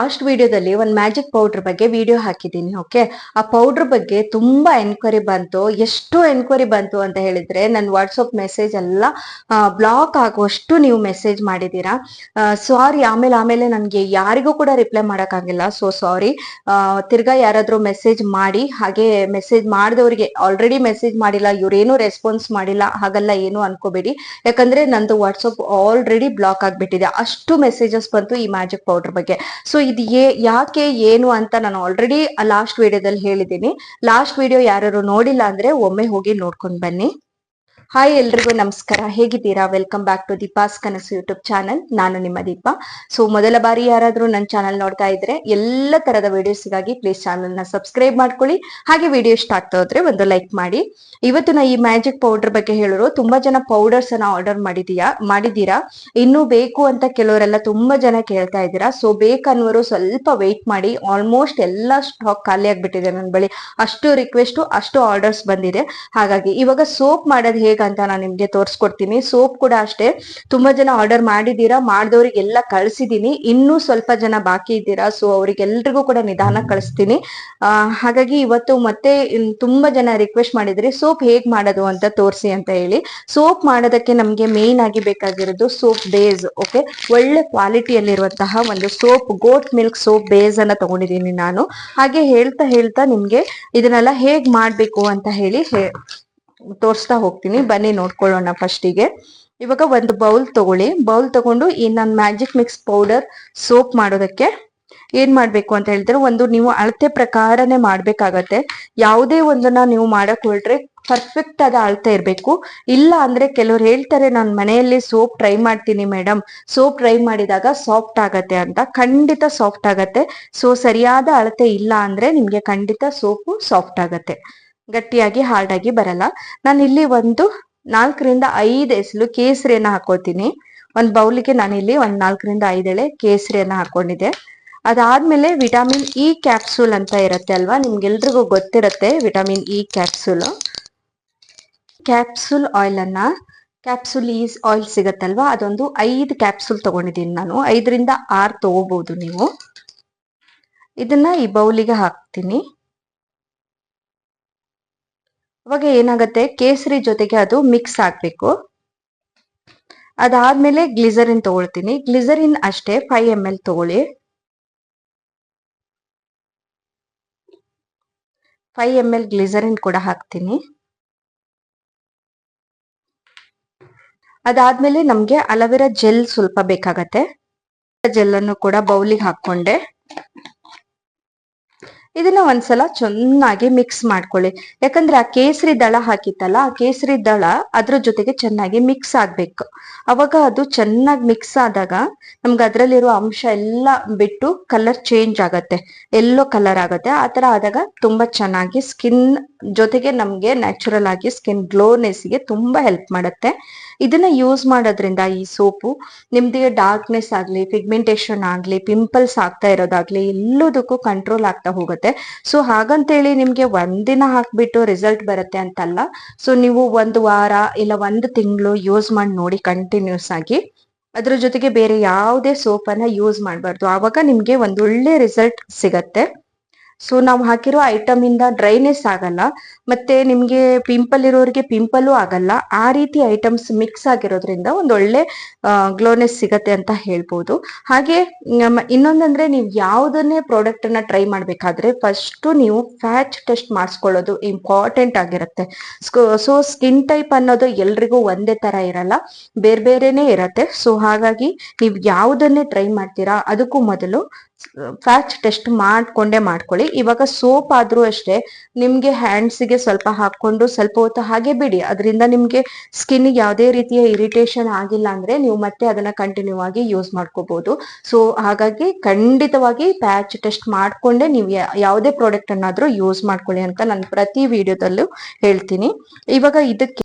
Last ವಿಡಿಯೋದಲ್ಲಿ ಒಂದು magic powder ಬಗ್ಗೆ ವಿಡಿಯೋ ಹಾಕಿದ್ದೀನಿ. ಓಕೆ, ಆ ಪೌಡರ್ ಬಗ್ಗೆ ತುಂಬಾ ಎನ್ಕ್ವೈರಿ ಬಂತು. ಎಷ್ಟು ಎನ್ಕ್ವೈರಿ ಬಂತು ಅಂತ ಹೇಳಿದ್ರೆ ನನ್ನ ವಾಟ್ಸಪ್ ಮೆಸೇಜ್ ಎಲ್ಲ ಬ್ಲಾಕ್ ಆಗುವಷ್ಟು ನೀವು ಮೆಸೇಜ್ ಮಾಡಿದ್ದೀರಾ. ಸಾರಿ, ಆಮೇಲೆ ನನಗೆ ಯಾರಿಗೂ ಕೂಡ ರಿಪ್ಲೈ ಮಾಡೋಕ್ಕಾಗಿಲ್ಲ. So sorry. ತಿರ್ಗಾ ಯಾರಾದ್ರೂ ಮೆಸೇಜ್ ಮಾಡಿ, ಹಾಗೆ ಮೆಸೇಜ್ ಮಾಡಿದವರಿಗೆ ಆಲ್ರೆಡಿ ಮೆಸೇಜ್ ಮಾಡಿಲ್ಲ, ಇವ್ರೇನು ರೆಸ್ಪಾನ್ಸ್ ಮಾಡಿಲ್ಲ ಹಾಗೆಲ್ಲ ಏನು ಅನ್ಕೋಬೇಡಿ. ಯಾಕಂದ್ರೆ ನಂದು ವಾಟ್ಸಪ್ ಆಲ್ರೆಡಿ ಬ್ಲಾಕ್ ಆಗ್ಬಿಟ್ಟಿದೆ. ಅಷ್ಟು ಮೆಸೇಜಸ್ ಬಂತು ಈ ಮ್ಯಾಜಿಕ್ ಪೌಡರ್ ಬಗ್ಗೆ. ಸೊ ಇದು ಯಾಕೆ ಏನು ಅಂತ ನಾನು ಆಲ್ರೆಡಿ ಲಾಸ್ಟ್ ವಿಡಿಯೋದಲ್ಲಿ ಹೇಳಿದ್ದೀನಿ. ಲಾಸ್ಟ್ ವಿಡಿಯೋ ಯಾರು ನೋಡಿಲ್ಲ ಅಂದ್ರೆ ಒಮ್ಮೆ ಹೋಗಿ ನೋಡ್ಕೊಂಡು ಬನ್ನಿ. ಹಾಯ್, ಎಲ್ರಿಗೂ ನಮಸ್ಕಾರ. ಹೇಗಿದ್ದೀರಾ? ವೆಲ್ಕಮ್ ಬ್ಯಾಕ್ ಟು ದೀಪಾಸ್ ಕನಸು ಯೂಟ್ಯೂಬ್ ಚಾನಲ್. ನಾನು ನಿಮ್ಮ ದೀಪ. ಸೊ ಮೊದಲ ಬಾರಿ ಯಾರಾದ್ರೂ ನನ್ನ ಚಾನಲ್ ನೋಡ್ತಾ ಇದ್ರೆ ಎಲ್ಲ ತರದ ವಿಡಿಯೋಸ್ಗಾಗಿ ಪ್ಲೀಸ್ ಚಾನಲ್ ನ ಸಬ್ಸ್ಕ್ರೈಬ್ ಮಾಡ್ಕೊಳ್ಳಿ. ಹಾಗೆ ವಿಡಿಯೋ ಇಷ್ಟ ಆಗ್ತಾ ಹೋದ್ರೆ ಒಂದು ಲೈಕ್ ಮಾಡಿ. ಇವತ್ತು ನಾ ಈ ಮ್ಯಾಜಿಕ್ ಪೌಡರ್ ಬಗ್ಗೆ ಹೇಳಿದ್ರು. ತುಂಬಾ ಜನ ಪೌಡರ್ಸ್ ಅನ್ನ ಆರ್ಡರ್ ಮಾಡಿದೀರಾ. ಇನ್ನೂ ಬೇಕು ಅಂತ ಕೆಲವರೆಲ್ಲ ತುಂಬಾ ಜನ ಕೇಳ್ತಾ ಇದ್ದೀರಾ. ಸೊ ಬೇಕನ್ನುವರು ಸ್ವಲ್ಪ ವೆಯ್ಟ್ ಮಾಡಿ. ಆಲ್ಮೋಸ್ಟ್ ಎಲ್ಲ ಸ್ಟಾಕ್ ಖಾಲಿ ಆಗ್ಬಿಟ್ಟಿದೆ ನನ್ನ ಬಳಿ. ಅಷ್ಟು ರಿಕ್ವೆಸ್ಟ್, ಅಷ್ಟು ಆರ್ಡರ್ಸ್ ಬಂದಿದೆ. ಹಾಗಾಗಿ ಇವಾಗ ಸೋಪ್ ಮಾಡೋದು ಹೇಗೆ ಅಂತ ನಾನು ನಿಮ್ಗೆ ತೋರಿಸ್ಕೊಡ್ತೀನಿ. ಸೋಪ್ ಕೂಡ ಅಷ್ಟೇ, ತುಂಬಾ ಜನ ಆರ್ಡರ್ ಮಾಡಿದೀರಾ. ಮಾಡಿದವ್ರಿಗೆಲ್ಲ ಕಳ್ಸಿದೀನಿ. ಇನ್ನೂ ಸ್ವಲ್ಪ ಜನ ಬಾಕಿ ಇದ್ದೀರಾ. ಸೊ ಅವ್ರಿಗೆಲ್ರಿಗೂ ಕೂಡ ನಿಧಾನ ಕಳಿಸ್ತೀನಿ. ಹಾಗಾಗಿ ಇವತ್ತು ಮತ್ತೆ ತುಂಬಾ ಜನ ರಿಕ್ವೆಸ್ಟ್ ಮಾಡಿದ್ರಿ ಸೋಪ್ ಹೇಗ್ ಮಾಡೋದು ಅಂತ ತೋರಿಸಿ ಅಂತ ಹೇಳಿ. ಸೋಪ್ ಮಾಡೋದಕ್ಕೆ ನಮ್ಗೆ ಮೇನ್ ಆಗಿ ಬೇಕಾಗಿರೋದು ಸೋಪ್ ಬೇಸ್. ಓಕೆ, ಒಳ್ಳೆ ಕ್ವಾಲಿಟಿಯಲ್ಲಿರುವಂತಹ ಒಂದು soap, goat milk soap base ಅನ್ನ ತಗೊಂಡಿದ್ದೀನಿ ನಾನು. ಹಾಗೆ ಹೇಳ್ತಾ ನಿಮ್ಗೆ ಇದನ್ನೆಲ್ಲ ಹೇಗ್ ಮಾಡ್ಬೇಕು ಅಂತ ಹೇಳಿ ತೋರಿಸ್ತಾ ಹೋಗ್ತೀನಿ. ಬನ್ನಿ ನೋಡ್ಕೊಳ್ಳೋಣ. ಫಸ್ಟಿಗೆ ಇವಾಗ ಒಂದು ಬೌಲ್ ತಗೊಳ್ಳಿ. ಬೌಲ್ ತಗೊಂಡು ಈ ನನ್ನ ಮ್ಯಾಜಿಕ್ ಮಿಕ್ಸ್ ಪೌಡರ್ ಸೋಪ್ ಮಾಡೋದಕ್ಕೆ ಏನ್ ಮಾಡ್ಬೇಕು ಅಂತ ಹೇಳಿದ್ರೆ, ಒಂದು ನೀವು ಅಳತೆ ಪ್ರಕಾರನೇ ಮಾಡ್ಬೇಕಾಗತ್ತೆ. ಯಾವುದೇ ಒಂದನ್ನ ನೀವು ಮಾಡಕ್ ಹೊರಟ್ರೆ ಪರ್ಫೆಕ್ಟ್ ಆದ ಅಳತೆ ಇರ್ಬೇಕು. ಇಲ್ಲ ಅಂದ್ರೆ ಕೆಲವ್ರು ಹೇಳ್ತಾರೆ, ನಾನು ಮನೆಯಲ್ಲಿ ಸೋಪ್ ಟ್ರೈ ಮಾಡ್ತೀನಿ ಮೇಡಮ್, ಸೋಪ್ ಟ್ರೈ ಮಾಡಿದಾಗ ಸಾಫ್ಟ್ ಆಗತ್ತೆ ಅಂತ. ಖಂಡಿತ ಸಾಫ್ಟ್ ಆಗತ್ತೆ. ಸೊ ಸರಿಯಾದ ಅಳತೆ ಇಲ್ಲ ಅಂದ್ರೆ ನಿಮ್ಗೆ ಖಂಡಿತ ಸೋಪು ಸಾಫ್ಟ್ ಆಗತ್ತೆ, ಗಟ್ಟಿಯಾಗಿ ಹಾರ್ಡ್ ಆಗಿ ಬರಲ್ಲ. ನಾನು ಇಲ್ಲಿ ಒಂದು 4-5 ಎಸಳು ಕೇಸರಿಯನ್ನ ಹಾಕೋತೀನಿ. ಒಂದ್ ಬೌಲಿಗೆ ನಾನಿಲ್ಲಿ 4-5 ಎಳೆ ಕೇಸರಿಯನ್ನ ಹಾಕೊಂಡಿದ್ದೆ. ಅದಾದ್ಮೇಲೆ ವಿಟಮಿನ್ ಇ ಕ್ಯಾಪ್ಸೂಲ್ ಅಂತ ಇರತ್ತೆ ಅಲ್ವಾ, ನಿಮ್ಗೆಲ್ರಿಗೂ ಗೊತ್ತಿರತ್ತೆ. Vitamin E capsule capsule oil ಸಿಗತ್ತಲ್ವಾ, ಅದೊಂದು 5 ಕ್ಯಾಪ್ಸೂಲ್ ತಗೊಂಡಿದ್ದೀನಿ ನಾನು. 5-6 ತಗೋಬಹುದು ನೀವು. ಇದನ್ನ ಈ ಬೌಲಿಗೆ ಹಾಕ್ತೀನಿ. ಅವಾಗ ಏನಾಗತ್ತೆ, ಕೇಸರಿ ಜೊತೆಗೆ ಅದು ಮಿಕ್ಸ್ ಆಗ್ಬೇಕು. ಅದಾದ್ಮೇಲೆ ಗ್ಲಿಸರಿನ್ ತಗೊಳ್ತೀನಿ. ಗ್ಲಿಸರಿನ್ ಅಷ್ಟೇ 5 ml ತಗೊಳ್ಳಿ. 5 ml ಗ್ಲಿಸರಿನ್ ಕೂಡ ಹಾಕ್ತೀನಿ. ಅದಾದ್ಮೇಲೆ ನಮ್ಗೆ ಅಲೋವೆರಾ ಜೆಲ್ ಸ್ವಲ್ಪ ಬೇಕಾಗತ್ತೆ. ಜೆಲ್ ಅನ್ನು ಕೂಡ ಬೌಲಿಗೆ ಹಾಕೊಂಡೆ. ಇದನ್ನ ಒಂದ್ಸಲ ಚೆನ್ನಾಗಿ ಮಿಕ್ಸ್ ಮಾಡ್ಕೊಳ್ಳಿ. ಯಾಕಂದ್ರೆ ಆ ಕೇಸರಿ ದಳ ಹಾಕಿತ್ತಲ್ಲ, ಆ ಕೇಸರಿ ದಳ ಅದ್ರ ಜೊತೆಗೆ ಚೆನ್ನಾಗಿ ಮಿಕ್ಸ್ ಆಗ್ಬೇಕು. ಅವಾಗ ಅದು ಚೆನ್ನಾಗಿ ಮಿಕ್ಸ್ ಆದಾಗ ನಮ್ಗೆ ಅದ್ರಲ್ಲಿರೋ ಅಂಶ ಎಲ್ಲ ಬಿಟ್ಟು ಕಲರ್ ಚೇಂಜ್ ಆಗತ್ತೆ, ಎಲ್ಲೋ ಕಲರ್ ಆಗತ್ತೆ. ಆ ತರ ಆದಾಗ ತುಂಬಾ ಚೆನ್ನಾಗಿ ಸ್ಕಿನ್ ಜೊತೆಗೆ ನಮ್ಗೆ ನ್ಯಾಚುರಲ್ ಆಗಿ ಸ್ಕಿನ್ ಗ್ಲೋನೆಸ್ಗೆ ತುಂಬಾ ಹೆಲ್ಪ್ ಮಾಡುತ್ತೆ. ಇದನ್ನ ಯೂಸ್ ಮಾಡೋದ್ರಿಂದ ಈ ಸೋಪು ನಿಮ್ಗೆ ಡಾರ್ಕ್ನೆಸ್ ಆಗ್ಲಿ, ಪಿಗ್ಮೆಂಟೇಶನ್ ಆಗ್ಲಿ, ಪಿಂಪಲ್ಸ್ ಆಗ್ತಾ ಇರೋದಾಗ್ಲಿ ಎಲ್ಲದಕ್ಕೂ ಕಂಟ್ರೋಲ್ ಆಗ್ತಾ ಹೋಗುತ್ತೆ. ಸೊ ಹಾಗಂತೇಳಿ ನಿಮ್ಗೆ ಒಂದಿನ ಹಾಕ್ಬಿಟ್ಟು ರಿಸಲ್ಟ್ ಬರುತ್ತೆ ಅಂತಲ್ಲ. ಸೊ ನೀವು 1 ವಾರ ಇಲ್ಲ 1 ತಿಂಗಳು ಯೂಸ್ ಮಾಡಿ ನೋಡಿ ಕಂಟಿನ್ಯೂಸ್ ಆಗಿ. ಅದ್ರ ಜೊತೆಗೆ ಬೇರೆ ಯಾವುದೇ ಸೋಪನ್ನ ಯೂಸ್ ಮಾಡಬಾರ್ದು. ಆವಾಗ ನಿಮ್ಗೆ ಒಂದೊಳ್ಳೆ ರಿಸಲ್ಟ್ ಸಿಗತ್ತೆ. ಸೊ ನಾವು ಹಾಕಿರೋ ಐಟಮ್ ಇಂದ ಡ್ರೈನೆಸ್ ಆಗಲ್ಲ, ಮತ್ತೆ ನಿಮ್ಗೆ ಪಿಂಪಲ್ ಇರೋರಿಗೆ ಪಿಂಪಲ್ಲು ಆಗಲ್ಲ. ಆ ರೀತಿ ಐಟಮ್ಸ್ ಮಿಕ್ಸ್ ಆಗಿರೋದ್ರಿಂದ ಒಂದೊಳ್ಳೆ ಗ್ಲೋನೆಸ್ ಸಿಗತ್ತೆ ಅಂತ ಹೇಳ್ಬೋದು. ಹಾಗೆ ಇನ್ನೊಂದಂದ್ರೆ, ನೀವು ಯಾವುದನ್ನೇ ಪ್ರಾಡಕ್ಟ್ ಅನ್ನ ಟ್ರೈ ಮಾಡ್ಬೇಕಾದ್ರೆ ಫಸ್ಟ್ ನೀವು ಫ್ಯಾಚ್ ಟೆಸ್ಟ್ ಮಾಡಿಸ್ಕೊಳ್ಳೋದು ಇಂಪಾರ್ಟೆಂಟ್ ಆಗಿರುತ್ತೆ. ಸೊ ಸ್ಕಿನ್ ಟೈಪ್ ಅನ್ನೋದು ಎಲ್ರಿಗೂ ಒಂದೇ ತರ ಇರಲ್ಲ, ಬೇರೆ ಬೇರೆನೆ ಇರತ್ತೆ. ಸೊ ಹಾಗಾಗಿ ನೀವು ಯಾವುದನ್ನೇ ಟ್ರೈ ಮಾಡ್ತೀರಾ ಅದಕ್ಕೂ ಮೊದಲು ಫ್ಯಾಚ್ ಟೆಸ್ಟ್ ಮಾಡ್ಕೊಳ್ಳಿ. ಇವಾಗ ಸೋಪ್ ಆದ್ರೂ ಅಷ್ಟೇ, ನಿಮ್ಗೆ ಹ್ಯಾಂಡ್ಸ್ಗೆ ಸ್ವಲ್ಪ ಹಾಕೊಂಡು ಸ್ವಲ್ಪ ಹೊತ್ತು ಹಾಗೆ ಬಿಡಿ. ಅದರಿಂದ ನಿಮ್ಗೆ ಸ್ಕಿನ್ ಯಾವುದೇ ರೀತಿಯ ಇರಿಟೇಷನ್ ಆಗಿಲ್ಲ ಅಂದ್ರೆ ನೀವು ಮತ್ತೆ ಅದನ್ನ ಕಂಟಿನ್ಯೂ ಆಗಿ ಯೂಸ್ ಮಾಡ್ಕೋಬಹುದು. ಸೊ ಹಾಗಾಗಿ ಖಂಡಿತವಾಗಿ ಪ್ಯಾಚ್ ಟೆಸ್ಟ್ ಮಾಡ್ಕೊಂಡೆ ನೀವು ಯಾವುದೇ ಪ್ರಾಡಕ್ಟ್ ಅನ್ನಾದ್ರೂ ಯೂಸ್ ಮಾಡ್ಕೊಳ್ಳಿ ಅಂತ ನಾನು ಪ್ರತಿ ವಿಡಿಯೋದಲ್ಲೂ ಹೇಳ್ತೀನಿ. ಇವಾಗ ಇದಕ್ಕೆ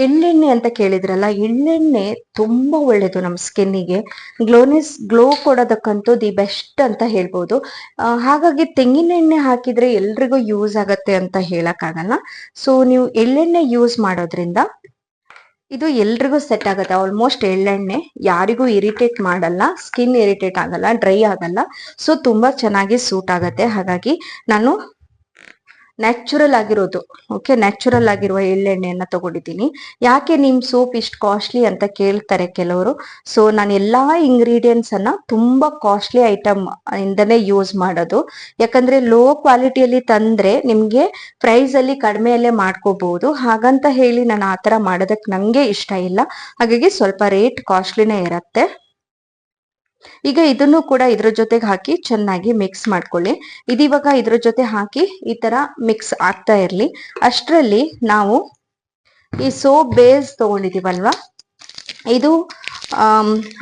ಎಳ್ಳೆಣ್ಣೆ ಅಂತ ಕೇಳಿದ್ರಲ್ಲ, ಎಳ್ಳೆಣ್ಣೆ ತುಂಬಾ ಒಳ್ಳೇದು ನಮ್ಮ ಸ್ಕಿನ್ನಿಗೆ. ಗ್ಲೋ ಕೊಡೋದಕ್ಕಂತೂ ದಿ ಬೆಸ್ಟ್ ಅಂತ ಹೇಳ್ಬೋದು. ಹಾಗಾಗಿ ತೆಂಗಿನ ಎಣ್ಣೆ ಹಾಕಿದ್ರೆ ಎಲ್ರಿಗೂ ಯೂಸ್ ಆಗತ್ತೆ ಅಂತ ಹೇಳಕ್ಕಾಗಲ್ಲ. ಸೊ ನೀವು ಎಳ್ಳೆಣ್ಣೆ ಯೂಸ್ ಮಾಡೋದ್ರಿಂದ ಇದು ಎಲ್ರಿಗೂ ಸೆಟ್ ಆಗುತ್ತೆ. ಆಲ್ಮೋಸ್ಟ್ ಎಳ್ಳೆಣ್ಣೆ ಯಾರಿಗೂ ಇರಿಟೇಟ್ ಮಾಡಲ್ಲ, ಸ್ಕಿನ್ ಇರಿಟೇಟ್ ಆಗಲ್ಲ, ಡ್ರೈ ಆಗಲ್ಲ. ಸೊ ತುಂಬಾ ಚೆನ್ನಾಗಿ ಸೂಟ್ ಆಗುತ್ತೆ. ಹಾಗಾಗಿ ನಾನು ನ್ಯಾಚುರಲ್ ಆಗಿರೋದು, ಓಕೆ, ನ್ಯಾಚುರಲ್ ಆಗಿರುವ ಎಳ್ಳೆಣ್ಣೆಯನ್ನ ತಗೊಂಡಿದ್ದೀನಿ. ಯಾಕೆ ನಿಮ್ ಸೋಪ್ ಇಷ್ಟು ಕಾಸ್ಟ್ಲಿ ಅಂತ ಕೇಳ್ತಾರೆ ಕೆಲವರು. ಸೊ ನಾನು ಎಲ್ಲಾ ಇಂಗ್ರೀಡಿಯೆಂಟ್ಸ್ ಅನ್ನ ತುಂಬಾ ಕಾಸ್ಟ್ಲಿ ಐಟಮ್ ಇಂದನೇ ಯೂಸ್ ಮಾಡೋದು. ಯಾಕಂದ್ರೆ ಲೋ ಕ್ವಾಲಿಟಿಯಲ್ಲಿ ತಂದ್ರೆ ನಿಮ್ಗೆ ಪ್ರೈಸ್ ಅಲ್ಲಿ ಕಡಿಮೆಯಲ್ಲೇ ಮಾಡ್ಕೋಬಹುದು. ಹಾಗಂತ ಹೇಳಿ ನಾನು ಆತರ ಮಾಡೋದಕ್ಕೆ ನಂಗೆ ಇಷ್ಟ ಇಲ್ಲ. ಹಾಗಾಗಿ ಸ್ವಲ್ಪ ರೇಟ್ ಕಾಸ್ಟ್ಲಿನೇ ಇರತ್ತೆ. ಈಗ ಇದನ್ನು ಕೂಡ ಇದ್ರ ಜೊತೆಗೆ ಹಾಕಿ ಚೆನ್ನಾಗಿ ಮಿಕ್ಸ್ ಮಾಡ್ಕೊಳ್ಳಿ. ಇದಿವಾಗ ಇದ್ರ ಜೊತೆ ಹಾಕಿ ಈ ತರ ಮಿಕ್ಸ್ ಆಗ್ತಾ ಇರ್ಲಿ. ಅಷ್ಟರಲ್ಲಿ ನಾವು ಈ ಸೋಪ್ ಬೇಸ್ ತಗೊಂಡಿದೀವಲ್ವಾ, ಇದು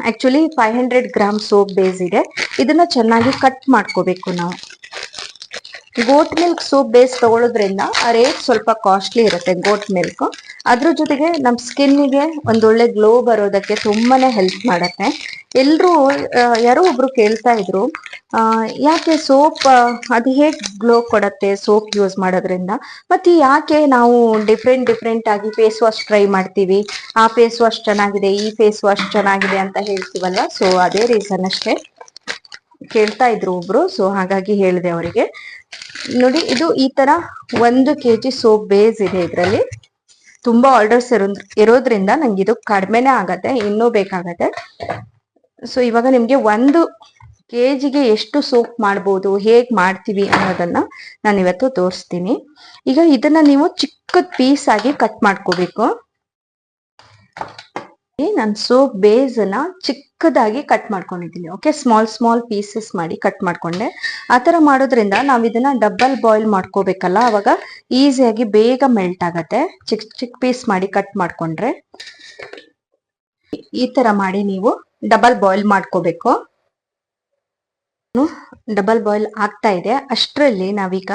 ಆಕ್ಚುಲಿ 500 ಗ್ರಾಮ್ ಸೋಪ್ ಬೇಸ್ ಇದೆ. ಇದನ್ನ ಚೆನ್ನಾಗಿ ಕಟ್ ಮಾಡ್ಕೋಬೇಕು ನಾವು. ಗೋಟ್ ಮಿಲ್ಕ್ ಸೋಪ್ ಬೇಸ್ ತಗೊಳ್ಳೋದ್ರಿಂದ ಆ ರೇಟ್ ಸ್ವಲ್ಪ ಕಾಸ್ಟ್ಲಿ ಇರುತ್ತೆ ಗೋಟ್ ಮಿಲ್ಕ್. ಅದ್ರ ಜೊತೆಗೆ ನಮ್ ಸ್ಕಿನ್ನಿಗೆ ಒಂದೊಳ್ಳೆ ಗ್ಲೋ ಬರೋದಕ್ಕೆ ತುಂಬಾನೇ ಹೆಲ್ಪ್ ಮಾಡತ್ತೆ. ಎಲ್ರು ಯಾರೋ ಒಬ್ರು ಕೇಳ್ತಾ ಇದ್ರು, ಯಾಕೆ ಸೋಪ್ ಅದು ಹೇಗ್ ಗ್ಲೋ ಕೊಡತ್ತೆ ಸೋಪ್ ಯೂಸ್ ಮಾಡೋದ್ರಿಂದ, ಮತ್ತೆ ಯಾಕೆ ನಾವು ಡಿಫ್ರೆಂಟ್ ಆಗಿ ಫೇಸ್ ವಾಶ್ ಟ್ರೈ ಮಾಡ್ತೀವಿ, ಆ ಫೇಸ್ ವಾಶ್ ಚೆನ್ನಾಗಿದೆ, ಈ ಫೇಸ್ ವಾಶ್ ಚೆನ್ನಾಗಿದೆ ಅಂತ ಹೇಳ್ತೀವಲ್ವಾ. ಸೊ ಅದೇ ರೀಸನ್ ಅಷ್ಟೇ, ಕೇಳ್ತಾ ಇದ್ರು ಒಬ್ರು. ಸೊ ಹಾಗಾಗಿ ಹೇಳಿದೆ ಅವರಿಗೆ. ನೋಡಿ, ಇದು ಈ ತರ 1 kg ಸೋಪ್ ಬೇಸ್ ಇದೆ. ಇದರಲ್ಲಿ ತುಂಬಾ ಆರ್ಡರ್ಸ್ ಇರೋದ್ರಿಂದ ನಂಗೆ ಇದು ಕಡಿಮೆನೆ ಆಗತ್ತೆ, ಇನ್ನೂ ಬೇಕಾಗತ್ತೆ. ಸೊ ಇವಾಗ ನಿಮ್ಗೆ 1 kgಗೆ ಎಷ್ಟು ಸೋಪ್ ಮಾಡ್ಬೋದು, ಹೇಗ್ ಮಾಡ್ತೀವಿ ಅನ್ನೋದನ್ನ ನಾನು ಇವತ್ತು ತೋರಿಸ್ತೀನಿ. ಈಗ ಇದನ್ನ ನೀವು ಚಿಕ್ಕ ಪೀಸ್ ಆಗಿ ಕಟ್ ಮಾಡ್ಕೋಬೇಕು. ನಾನು ಸೋಪ್ ಬೇಸ್ ಅನ್ನ ಚಿಕ್ಕದಾಗಿ ಕಟ್ ಮಾಡ್ಕೊಂಡಿದ್ದೀನಿ. ಓಕೆ, ಸ್ಮಾಲ್ ಪೀಸಸ್ ಮಾಡಿ ಕಟ್ ಮಾಡ್ಕೊಂಡೆ. ಆತರ ಮಾಡೋದ್ರಿಂದ ನಾವ್ ಇದನ್ನ ಡಬಲ್ ಬಾಯ್ಲ್ ಮಾಡ್ಕೋಬೇಕಲ್ಲ, ಅವಾಗ ಈಸಿಯಾಗಿ ಬೇಗ ಮೆಲ್ಟ್ ಆಗತ್ತೆ. ಚಿಕ್ಕ ಪೀಸ್ ಮಾಡಿ ಕಟ್ ಮಾಡ್ಕೊಂಡ್ರೆ ಈ ತರ ಮಾಡಿ ನೀವು ಡಬಲ್ ಬಾಯ್ಲ್ ಮಾಡ್ಕೋಬೇಕು. ಡಬಲ್ ಬಾಯ್ಲ್ ಆಗ್ತಾ ಇದೆ. ಅಷ್ಟರಲ್ಲಿ ನಾವೀಗ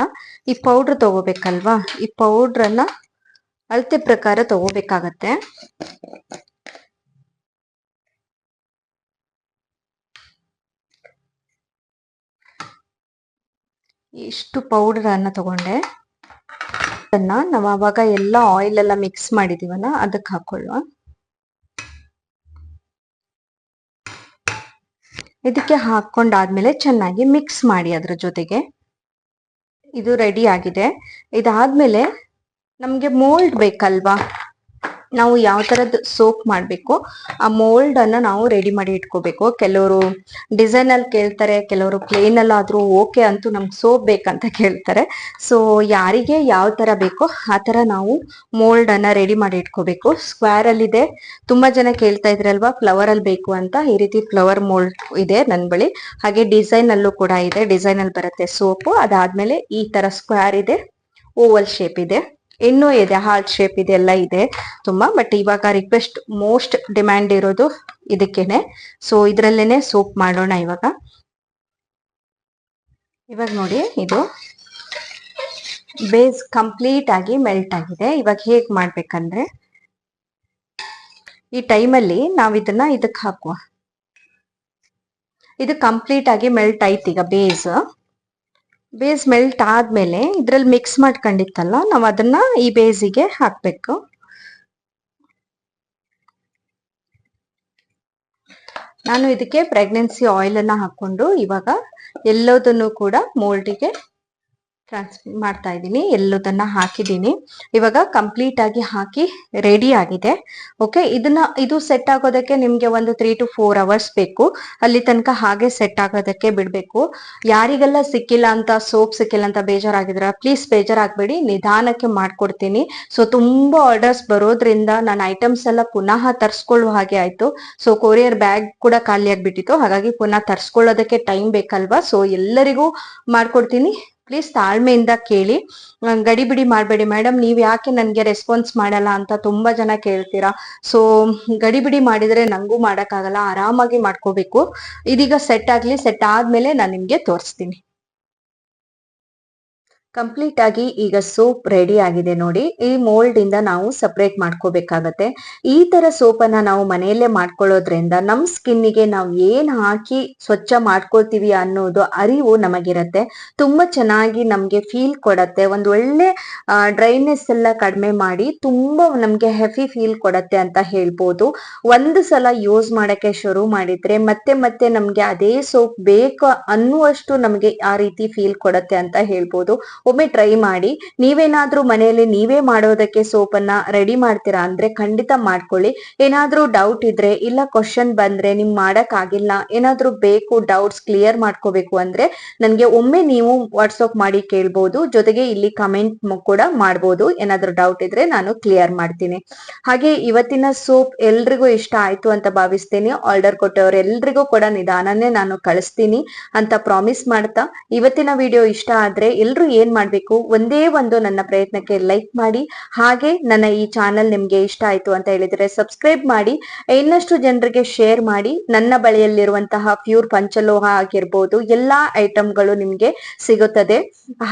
ಈ ಪೌಡರ್ ತಗೋಬೇಕಲ್ವಾ, ಈ ಪೌಡ್ರನ್ನ ಅಳತೆ ಪ್ರಕಾರ ತಗೋಬೇಕಾಗತ್ತೆ. ಇಷ್ಟು ಪೌಡರ್ ಅನ್ನ ತಗೊಂಡೆ. ಅದನ್ನ ನಾವು ಅವಾಗ ಎಲ್ಲ ಆಯಿಲ್ ಎಲ್ಲ ಮಿಕ್ಸ್ ಮಾಡಿದೀವಲ್ಲ ಅದಕ್ಕೆ ಹಾಕೊಳ್ಳುವ. ಇದಕ್ಕೆ ಹಾಕೊಂಡಾದ್ಮೇಲೆ ಚೆನ್ನಾಗಿ ಮಿಕ್ಸ್ ಮಾಡಿ ಅದ್ರ ಜೊತೆಗೆ. ಇದು ರೆಡಿ ಆಗಿದೆ. ಇದಾದ್ಮೇಲೆ ನಮ್ಗೆ ಮೋಲ್ಡ್ ಬೇಕಲ್ವಾ, ನಾವು ಯಾವ ತರದ್ ಸೋಪ್ ಮಾಡ್ಬೇಕು ಆ ಮೋಲ್ಡ್ ಅನ್ನ ನಾವು ರೆಡಿ ಮಾಡಿ ಇಟ್ಕೋಬೇಕು. ಕೆಲವರು ಡಿಸೈನ್ ಅಲ್ಲಿ ಕೇಳ್ತಾರೆ, ಕೆಲವರು ಪ್ಲೇನ್ ಅಲ್ಲಾದ್ರೂ ಓಕೆ, ಅಂತೂ ನಮ್ಗೆ ಸೋಪ್ ಬೇಕಂತ ಕೇಳ್ತಾರೆ. ಸೊ ಯಾರಿಗೆ ಯಾವ ತರ ಬೇಕೋ ಆ ತರ ನಾವು ಮೋಲ್ಡ್ ಅನ್ನ ರೆಡಿ ಮಾಡಿ ಇಟ್ಕೋಬೇಕು. ಸ್ಕ್ವೇರ್ ಅಲ್ಲಿ ಇದೆ, ತುಂಬಾ ಜನ ಕೇಳ್ತಾ ಇದ್ರಲ್ವಾ ಫ್ಲವರ್ ಅಲ್ಲಿ ಬೇಕು ಅಂತ. ಈ ರೀತಿ ಫ್ಲವರ್ ಮೋಲ್ಡ್ ಇದೆ ನನ್ ಬಳಿ. ಹಾಗೆ ಡಿಸೈನ್ ಅಲ್ಲೂ ಕೂಡ ಇದೆ, ಡಿಸೈನ್ ಅಲ್ಲಿ ಬರುತ್ತೆ ಸೋಪು. ಅದಾದ್ಮೇಲೆ ಈ ತರ ಸ್ಕ್ವೇರ್ ಇದೆ, ಓವಲ್ ಶೇಪ್ ಇದೆ, ಇನ್ನೂ ಇದೆ, ಹಾರ್ಟ್ ಶೇಪ್ ಇದೆ, ಎಲ್ಲ ಇದೆ ತುಂಬಾ. ಬಟ್ ಇವಾಗ ರಿಕ್ವೆಸ್ಟ್ ಮೋಸ್ಟ್ ಡಿಮ್ಯಾಂಡ್ ಇರೋದು ಇದಕ್ಕೇನೆ. ಸೊ ಇದ್ರಲ್ಲೇನೆ ಸೋಪ್ ಮಾಡೋಣ ಇವಾಗ. ನೋಡಿ, ಇದು ಬೇಸ್ ಕಂಪ್ಲೀಟ್ ಆಗಿ ಮೆಲ್ಟ್ ಆಗಿದೆ. ಇವಾಗ ಹೇಗ್ ಮಾಡ್ಬೇಕಂದ್ರೆ, ಈ ಟೈಮಲ್ಲಿ ನಾವ್ ಇದಕ್ಕೆ ಹಾಕುವ. ಇದು ಕಂಪ್ಲೀಟ್ ಆಗಿ ಮೆಲ್ಟ್ ಆಯ್ತು. ಈಗ ಬೇಸ್ ಮೆಲ್ಟ್ ಆದ್ಮೇಲೆ ಇದ್ರಲ್ಲಿ ಮಿಕ್ಸ್ ಮಾಡ್ಕೊಂಡಿತ್ತಲ್ಲ, ನಾವ್ ಅದನ್ನ ಈ ಬೇಸಿಗೆ ಹಾಕ್ಬೇಕು. ನಾನು ಇದಕ್ಕೆ ಪ್ರೆಗ್ನೆನ್ಸಿ ಆಯಿಲ್ ಅನ್ನ ಹಾಕೊಂಡು ಇವಾಗ ಎಲ್ಲದನ್ನು ಕೂಡ ಮೋಲ್ಡಿಗೆ ಟ್ರಾನ್ಸ್ಫರ್ ಮಾಡ್ತಾ ಇದ್ದೀನಿ. ಎಲ್ಲದನ್ನ ಹಾಕಿದ್ದೀನಿ. ಇವಾಗ ಕಂಪ್ಲೀಟ್ ಆಗಿ ಹಾಕಿ ರೆಡಿ ಆಗಿದೆ. ಓಕೆ, ಇದು ಸೆಟ್ ಆಗೋದಕ್ಕೆ ನಿಮ್ಗೆ ಒಂದು 3 to 4 ಅವರ್ಸ್ ಬೇಕು. ಅಲ್ಲಿ ತನಕ ಹಾಗೆ ಸೆಟ್ ಆಗೋದಕ್ಕೆ ಬಿಡ್ಬೇಕು. ಯಾರಿಗೆಲ್ಲ ಸಿಕ್ಕಿಲ್ಲ ಅಂತ, ಸೋಪ್ ಸಿಕ್ಕಿಲ್ಲ ಅಂತ ಬೇಜಾರಾಗಿದ್ರ, ಪ್ಲೀಸ್ ಬೇಜಾರಾಗ್ಬೇಡಿ, ನಿಧಾನಕ್ಕೆ ಮಾಡ್ಕೊಡ್ತೀನಿ. ಸೊ ತುಂಬಾ ಆರ್ಡರ್ಸ್ ಬರೋದ್ರಿಂದ ನಾನು ಐಟಮ್ಸ್ ಎಲ್ಲ ಪುನಃ ತರ್ಸ್ಕೊಳ್ಳುವ ಹಾಗೆ ಆಯ್ತು. ಸೊ ಕೊರಿಯರ್ ಬ್ಯಾಗ್ ಕೂಡ ಖಾಲಿ ಆಗ್ಬಿಟ್ಟಿತ್ತು. ಹಾಗಾಗಿ ಪುನಃ ತರ್ಸ್ಕೊಳ್ಳೋದಕ್ಕೆ ಟೈಮ್ ಬೇಕಲ್ವಾ. ಸೊ ಎಲ್ಲರಿಗೂ ಮಾಡ್ಕೊಡ್ತೀನಿ. ಪ್ಲೀಸ್ ತಾಳ್ಮೆಯಿಂದ ಕೇಳಿ, ಗಡಿಬಿಡಿ ಮಾಡಬೇಡಿ. ಮೇಡಮ್ ನೀವ್ ಯಾಕೆ ನನ್ಗೆ ರೆಸ್ಪಾನ್ಸ್ ಮಾಡಲ್ಲ ಅಂತ ತುಂಬಾ ಜನ ಕೇಳ್ತೀರಾ. ಸೊ ಗಡಿಬಿಡಿ ಮಾಡಿದ್ರೆ ನಂಗೂ ಮಾಡಕ್ಕಾಗಲ್ಲ, ಆರಾಮಾಗಿ ಮಾಡ್ಕೋಬೇಕು. ಇದೀಗ ಸೆಟ್ ಆಗ್ಲಿ, ಸೆಟ್ ಆದ್ಮೇಲೆ ನಾನು ನಿಮ್ಗೆ ತೋರಿಸ್ತೀನಿ. ಕಂಪ್ಲೀಟ್ ಆಗಿ ಈಗ ಸೋಪ್ ರೆಡಿ ಆಗಿದೆ ನೋಡಿ. ಈ ಮೋಲ್ಡ್ ಇಂದ ನಾವು ಸಪರೇಟ್ ಮಾಡ್ಕೋಬೇಕಾಗತ್ತೆ. ಈ ತರ ಸೋಪನ್ನ ನಾವು ಮನೆಯಲ್ಲೇ ಮಾಡ್ಕೊಳ್ಳೋದ್ರಿಂದ ನಮ್ ಸ್ಕಿನ್ನಿಗೆ ನಾವು ಏನ್ ಹಾಕಿ ಸ್ವಚ್ಛ ಮಾಡ್ಕೊಳ್ತೀವಿ ಅನ್ನೋದು ಅರಿವು ನಮಗಿರತ್ತೆ. ತುಂಬಾ ಚೆನ್ನಾಗಿ ನಮ್ಗೆ ಫೀಲ್ ಕೊಡತ್ತೆ. ಒಂದ್ ಒಳ್ಳೆ ಡ್ರೈನೆಸ್ ಎಲ್ಲ ಕಡಿಮೆ ಮಾಡಿ ತುಂಬಾ ನಮ್ಗೆ ಹೆಫಿ ಫೀಲ್ ಕೊಡತ್ತೆ ಅಂತ ಹೇಳ್ಬೋದು. ಒಂದು ಸಲ ಯೂಸ್ ಮಾಡಕ್ಕೆ ಶುರು ಮಾಡಿದ್ರೆ ಮತ್ತೆ ಮತ್ತೆ ನಮ್ಗೆ ಅದೇ ಸೋಪ್ ಬೇಕು ಅನ್ನುವಷ್ಟು ನಮ್ಗೆ ಆ ರೀತಿ ಫೀಲ್ ಕೊಡತ್ತೆ ಅಂತ ಹೇಳ್ಬೋದು. ಒಮ್ಮೆ ಟ್ರೈ ಮಾಡಿ. ನೀವೇನಾದ್ರೂ ಮನೆಯಲ್ಲಿ ನೀವೇ ಮಾಡೋದಕ್ಕೆ ಸೋಪನ್ನ ರೆಡಿ ಮಾಡ್ತೀರಾ ಅಂದ್ರೆ ಖಂಡಿತ ಮಾಡ್ಕೊಳ್ಳಿ. ಏನಾದ್ರೂ ಡೌಟ್ ಇದ್ರೆ ಇಲ್ಲ ಕ್ವಶನ್ ಬಂದ್ರೆ ನಿಮ್ ಮಾಡಕ್ ಆಗಿಲ್ಲ, ಏನಾದ್ರೂ ಬೇಕು ಡೌಟ್ಸ್ ಕ್ಲಿಯರ್ ಮಾಡ್ಕೋಬೇಕು ಅಂದ್ರೆ ನನ್ಗೆ ಒಮ್ಮೆ ನೀವು ವಾಟ್ಸ್ಆಪ್ ಮಾಡಿ ಕೇಳ್ಬೋದು. ಜೊತೆಗೆ ಇಲ್ಲಿ ಕಮೆಂಟ್ ಕೂಡ ಮಾಡ್ಬೋದು. ಏನಾದ್ರೂ ಡೌಟ್ ಇದ್ರೆ ನಾನು ಕ್ಲಿಯರ್ ಮಾಡ್ತೀನಿ. ಹಾಗೆ ಇವತ್ತಿನ ಸೋಪ್ ಎಲ್ರಿಗೂ ಇಷ್ಟ ಆಯ್ತು ಅಂತ ಭಾವಿಸ್ತೀನಿ. ಆರ್ಡರ್ ಕೊಟ್ಟವ್ರು ಎಲ್ರಿಗೂ ಕೂಡ ನಿಧಾನನೇ ನಾನು ಕಳಿಸ್ತೀನಿ ಅಂತ ಪ್ರಾಮಿಸ್ ಮಾಡ್ತಾ, ಇವತ್ತಿನ ವಿಡಿಯೋ ಇಷ್ಟ ಆದ್ರೆ ಎಲ್ರು ಏನ್ ಮಾಡ್ಬೇಕು, ಒಂದೇ ಒಂದು ನನ್ನ ಪ್ರಯತ್ನಕ್ಕೆ ಲೈಕ್ ಮಾಡಿ. ಹಾಗೆ ನನ್ನ ಈ ಚಾನೆಲ್ ನಿಮ್ಗೆ ಇಷ್ಟ ಆಯ್ತು ಅಂತ ಹೇಳಿದ್ರೆ ಸಬ್ಸ್ಕ್ರೈಬ್ ಮಾಡಿ, ಇನ್ನಷ್ಟು ಜನರಿಗೆ ಶೇರ್ ಮಾಡಿ. ನನ್ನ ಬಳಿಯಲ್ಲಿರುವಂತಹ ಪ್ಯೂರ್ ಪಂಚಲೋಹ ಆಗಿರ್ಬೋದು ಎಲ್ಲಾ ಐಟಮ್ಗಳು ನಿಮ್ಗೆ ಸಿಗುತ್ತದೆ.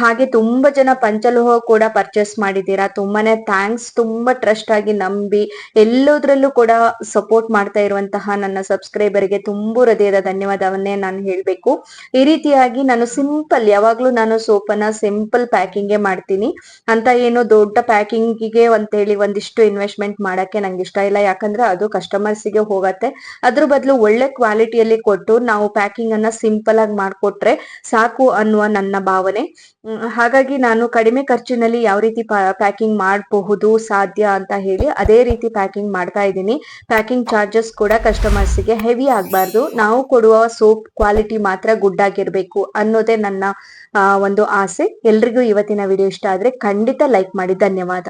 ಹಾಗೆ ತುಂಬಾ ಜನ ಪಂಚಲೋಹ ಕೂಡ ಪರ್ಚೇಸ್ ಮಾಡಿದ್ದೀರಾ, ತುಂಬಾನೇ ಥ್ಯಾಂಕ್ಸ್. ತುಂಬಾ ಟ್ರಸ್ಟ್ ಆಗಿ ನಂಬಿ ಎಲ್ಲೋದ್ರಲ್ಲೂ ಕೂಡ ಸಪೋರ್ಟ್ ಮಾಡ್ತಾ ಇರುವಂತಹ ನನ್ನ ಸಬ್ಸ್ಕ್ರೈಬರ್ಗೆ ತುಂಬು ಹೃದಯದ ಧನ್ಯವಾದವನ್ನೇ ನಾನು ಹೇಳ್ಬೇಕು. ಈ ರೀತಿಯಾಗಿ ನಾನು ಸಿಂಪಲ್, ಯಾವಾಗ್ಲೂ ನಾನು ಸೋಪನ್ನ ಸಿಂಪಲ್ ಪ್ಯಾಕಿಂಗ್ ಮಾಡ್ತೀನಿ ಅಂತ ಏನು ದೊಡ್ಡ ಪ್ಯಾಕಿಂಗಿಗೆ ಅಂತೇಳಿ ಒಂದಿಷ್ಟು ಇನ್ವೆಸ್ಟ್ಮೆಂಟ್ ಮಾಡಕ್ಕೆ ನಂಗೆ ಇಷ್ಟ ಇಲ್ಲ. ಯಾಕಂದ್ರೆ ಅದು ಕಸ್ಟಮರ್ಸ್ ಗೆ ಹೋಗತ್ತೆ. ಅದ್ರ ಬದಲು ಒಳ್ಳೆ ಕ್ವಾಲಿಟಿಯಲ್ಲಿ ಕೊಟ್ಟು ನಾವು ಪ್ಯಾಕಿಂಗ್ ಅನ್ನ ಸಿಂಪಲ್ ಆಗಿ ಮಾಡ್ಕೊಟ್ರೆ ಸಾಕು ಅನ್ನುವ ನನ್ನ ಭಾವನೆ. ಹಾಗಾಗಿ ನಾನು ಕಡಿಮೆ ಖರ್ಚಿನಲ್ಲಿ ಯಾವ ರೀತಿ ಪ್ಯಾಕಿಂಗ್ ಮಾಡಬಹುದು ಸಾಧ್ಯ ಅಂತ ಹೇಳಿ ಅದೇ ರೀತಿ ಪ್ಯಾಕಿಂಗ್ ಮಾಡ್ತಾ ಇದ್ದೀನಿ. ಪ್ಯಾಕಿಂಗ್ ಚಾರ್ಜಸ್ ಕೂಡ ಕಸ್ಟಮರ್ಸ್ ಗೆ ಹೆವಿ ಆಗ್ಬಾರ್ದು, ನಾವು ಕೊಡುವ ಸೋಪ್ ಕ್ವಾಲಿಟಿ ಮಾತ್ರ ಗುಡ್ ಆಗಿರ್ಬೇಕು ಅನ್ನೋದೇ ನನ್ನ ಒಂದು ಆಸೆ. ಎಲ್ರಿಗೂ ಇವತ್ತಿನ ವಿಡಿಯೋ ಇಷ್ಟ ಆದ್ರೆ ಖಂಡಿತ ಲೈಕ್ ಮಾಡಿ. ಧನ್ಯವಾದ.